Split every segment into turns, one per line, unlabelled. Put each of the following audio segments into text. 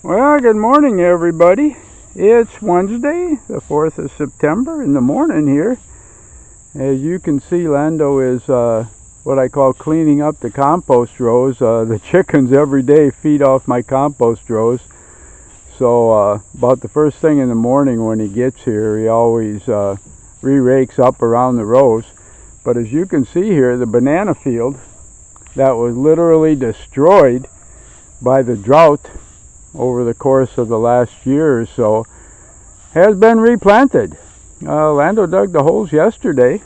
Well, good morning, everybody. It's Wednesday, the 4th of September, in the morning here. As you can see, Lando is what I call cleaning up the compost rows. The chickens every day feed off my compost rows. So about the first thing in the morning when he gets here, he always re-rakes up around the rows. But as you can see here, the banana field that was literally destroyed by the drought over the course of the last year or so has been replanted. Lando dug the holes yesterday,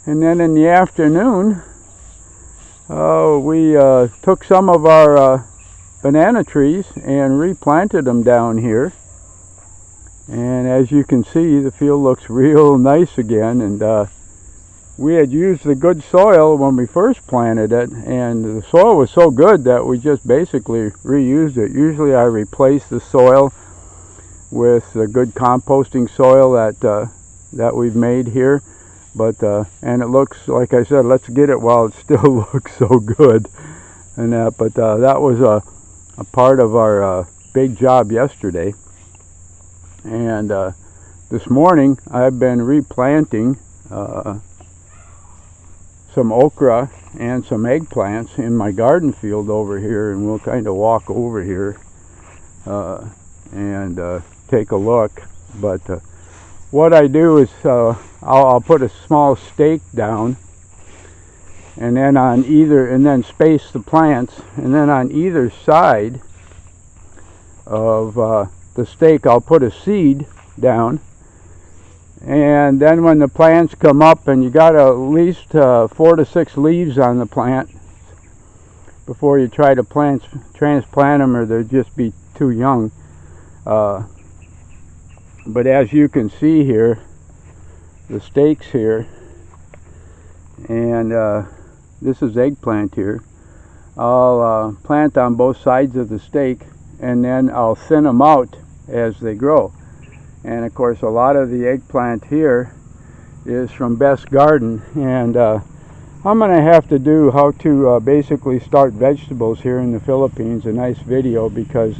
and then in the afternoon we took some of our banana trees and replanted them down here, and as you can see, the field looks real nice again. And we had used the good soil when we first planted it, and the soil was so good that we just basically reused it. Usually I replace the soil with the good composting soil that we've made here, but and it looks, like I said, let's get it while it still looks so good. And but that was a part of our big job yesterday. And this morning I've been replanting some okra and some eggplants in my garden field over here, and we'll kind of walk over here and take a look. But what I do is I'll put a small stake down, and then on either, and then space the plants, and then on either side of the stake I'll put a seed down. And then when the plants come up, and you got at least 4 to 6 leaves on the plant before you try to transplant them, or they'll just be too young. But as you can see here, the stakes here, and this is eggplant here, I'll plant on both sides of the stake, and then I'll thin them out as they grow. And of course, a lot of the eggplant here is from Beth's garden, and I'm going to have to do how to basically start vegetables here in the Philippines, a nice video, because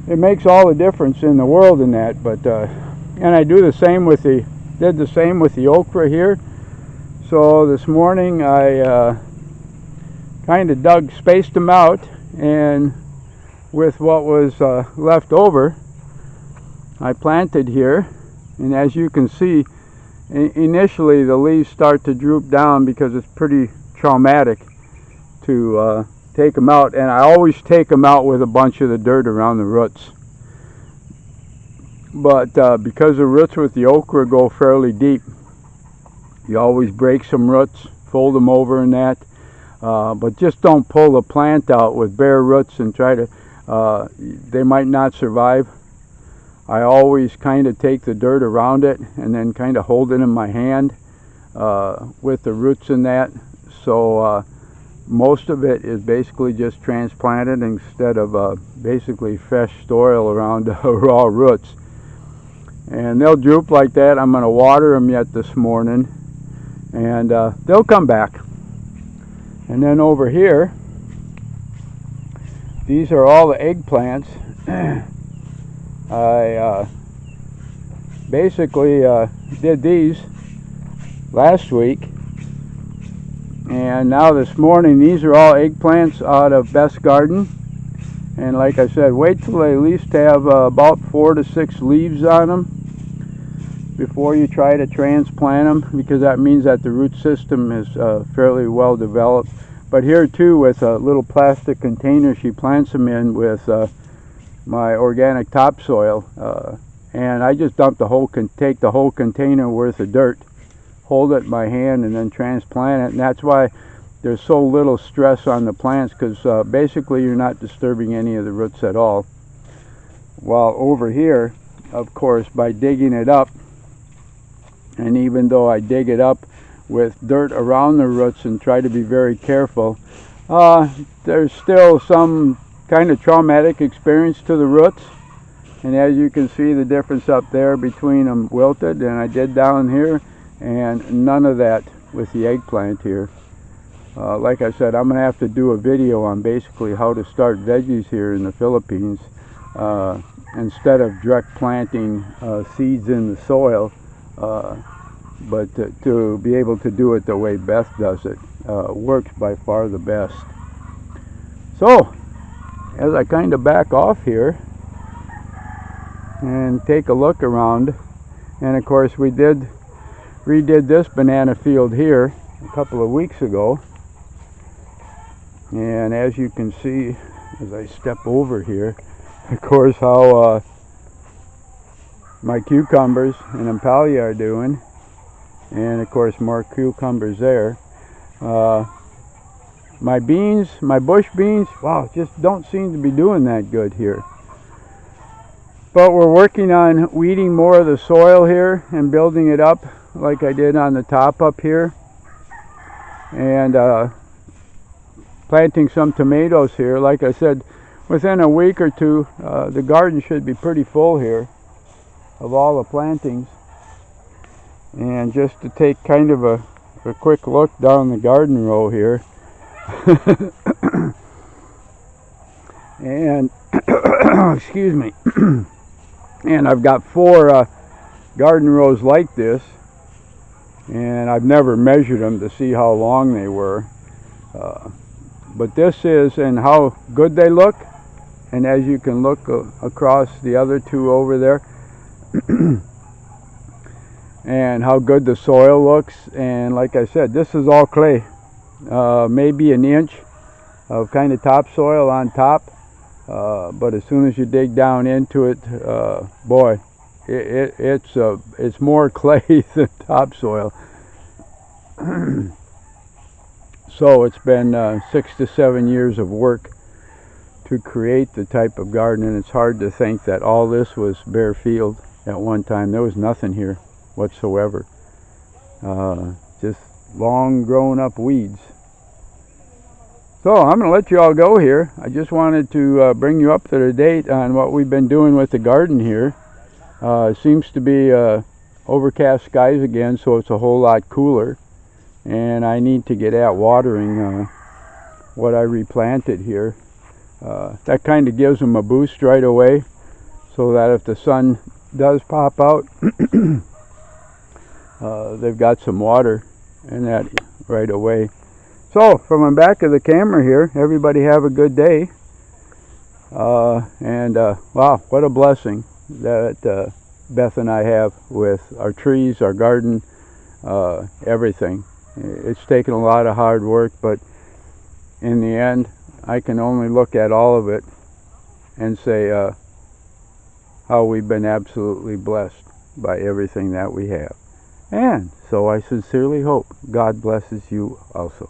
it makes all the difference in the world in that. But and I do the same with did the same with the okra here. So this morning I kind of spaced them out, and with what was left over, I planted here. And as you can see, initially the leaves start to droop down because it's pretty traumatic to take them out, and I always take them out with a bunch of the dirt around the roots. But because the roots with the okra go fairly deep, you always break some roots, fold them over in that, but just don't pull the plant out with bare roots and try to, they might not survive. I always kind of take the dirt around it and then kind of hold it in my hand with the roots in that. So most of it is basically just transplanted instead of basically fresh soil around raw roots. And they'll droop like that. I'm going to water them yet this morning, and they'll come back. And then over here, these are all the eggplants. I basically did these last week, and now this morning these are all eggplants out of Beth's garden. And like I said, wait till they at least have about 4 to 6 leaves on them before you try to transplant them, because that means that the root system is fairly well developed. But here too, with a little plastic container she plants them in with my organic topsoil, and I just dump take the whole container worth of dirt, hold it in my hand, and then transplant it. And that's why there's so little stress on the plants, because basically you're not disturbing any of the roots at all. While over here, of course, by digging it up, and even though I dig it up with dirt around the roots and try to be very careful, there's still some kind of traumatic experience to the roots. And as you can see, the difference up there between them wilted, and I did down here, and none of that with the eggplant here. like I said, I'm going to have to do a video on basically how to start veggies here in the Philippines. Instead of direct planting seeds in the soil, but to be able to do it the way Beth does it works by far the best. So, as I kind of back off here and take a look around, and of course we redid this banana field here a couple of weeks ago, and as you can see as I step over here, of course, how my cucumbers and impallia are doing, and of course more cucumbers there. My beans, my bush beans, wow, just don't seem to be doing that good here. But we're working on weeding more of the soil here and building it up like I did on the top up here, and planting some tomatoes here. Like I said, within a week or two, the garden should be pretty full here of all the plantings. And just to take kind of a quick look down the garden row here, and excuse me, and I've got 4 garden rows like this, and I've never measured them to see how long they were, but this is, and how good they look. And as you can look across the other 2 over there, and how good the soil looks. And like I said, this is all clay, maybe an inch of kind of topsoil on top, but as soon as you dig down into it, boy, it's more clay than topsoil. So it's been 6 to 7 years of work to create the type of garden, and it's hard to think that all this was bare field at one time. There was nothing here whatsoever, just long grown up weeds. So I'm going to let you all go here. I just wanted to bring you up to date on what we've been doing with the garden here. It seems to be overcast skies again, so it's a whole lot cooler, and I need to get at watering what I replanted here. That kind of gives them a boost right away, so that if the sun does pop out, they've got some water and that right away. So from the back of the camera here, everybody have a good day, and wow, what a blessing that Beth and I have with our trees, our garden, everything. It's taken a lot of hard work, but in the end I can only look at all of it and say how we've been absolutely blessed by everything that we have. And so I sincerely hope God blesses you also.